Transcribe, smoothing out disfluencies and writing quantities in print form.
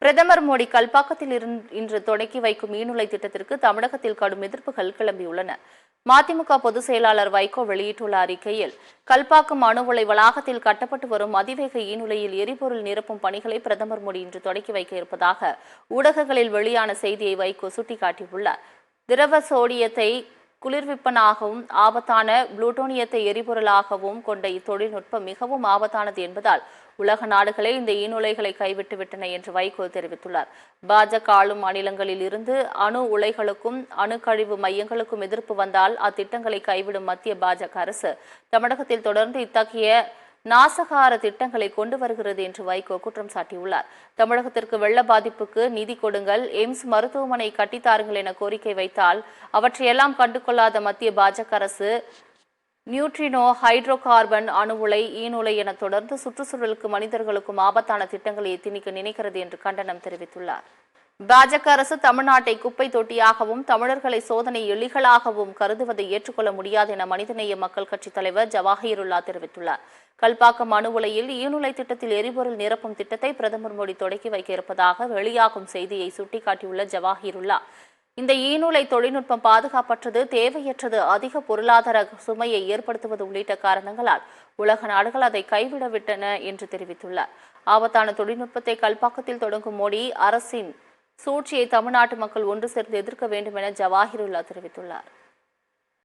பிரதமர் மோடி கல்பாக்கத்தில் இன்று தொடக்கி வைக்கும் மீனுலை திட்டத்திற்கு தமிழகத்தில் கடும் எதிர்ப்புகள் கிளம்பியுள்ளன. மதிமுக பொதுச் செயலாளர் வைகோ வெளியிட்டுள்ள அறிக்கையில், கல்பாக்கம் அணு உலை வளாகத்தில் கட்டப்பட்டு வரும் அதிவேக ஈனுலையில் எரிபொருள் நிரப்பும் பணிகளை பிரதமர் மோடி இன்று தொடக்கி வைக்க இருப்பதாக ஊடகங்களில் வெளியான செய்தியை வைகோ சுட்டிக்காட்டியுள்ளார். திரவ சோடியத்தை குளிர்விப்பனாகவும் ஆபத்தான புளூட்டோனியத்தை எரிபொருளாகவும் கொண்ட இத்தொழில்நுட்பம் மிகவும் ஆபத்தானது என்பதால் உலக நாடுகளே இந்த ஈனுலைகளை கைவிட்டு விட்டன என்று வைகோ தெரிவித்துள்ளார். பாஜக ஆளும் மாநிலங்களில் இருந்து அணு உலைகளுக்கும் அணுக்கழிவு மையங்களுக்கும் எதிர்ப்பு வந்தால் அத்திட்டங்களை கைவிடும் மத்திய பாஜக அரசு தமிழகத்தில் தொடர்ந்து இத்தகைய நாசகார திட்டங்களை கொண்டு வருகிறது என்று வைகோ குற்றம் சாட்டியுள்ளார். தமிழகத்திற்கு வெள்ள பாதிப்புக்கு நிதி கொடுங்கள், எய்ம்ஸ் மருத்துவமனை கட்டித்தாருங்கள் என கோரிக்கை வைத்தால் அவற்றையெல்லாம் கண்டுகொள்ளாத மத்திய பாஜக அரசு நியூட்ரினோ, ஹைட்ரோ கார்பன், அணு உலை, ஈனுலை என தொடர்ந்து சுற்றுச்சூழலுக்கும் மனிதர்களுக்கும் ஆபத்தான திட்டங்களை திணிக்க நினைக்கிறது என்று கண்டனம் தெரிவித்துள்ளார். பாஜக அரசு தமிழ்நாட்டை குப்பை தொட்டியாகவும் தமிழர்களை சோதனை எலிகளாகவும் கருதுவதை ஏற்றுக்கொள்ள முடியாது என மனிதநேய மக்கள் கட்சித் தலைவர் ஜவாஹிருல்லா தெரிவித்துள்ளார். கல்பாக்கம் அணு உலையில் ஈனுலை திட்டத்தில் எரிபொருள் நிரப்பும் திட்டத்தை பிரதமர் மோடி தொடக்கி வைக்க இருப்பதாக வெளியாகும் செய்தியை சுட்டிக்காட்டியுள்ள ஜவாஹிருல்லா, இந்த ஈனுலை தொழில்நுட்பம் பாதுகாப்பற்றது, தேவையற்றது, அதிக பொருளாதார சுமையை ஏற்படுத்துவது உள்ளிட்ட காரணங்களால் உலக நாடுகள் அதை கைவிடவிட்டன என்று தெரிவித்துள்ளார். ஆபத்தான தொழில்நுட்பத்தை கல்பாக்கத்தில் தொடங்கும் மோடி அரசின் சூழ்ச்சியை தமிழ்நாட்டு மக்கள் ஒன்று சேர்ந்து எதிர்க்க வேண்டும் என ஜவாஹிருல்லா தெரிவித்துள்ளார்.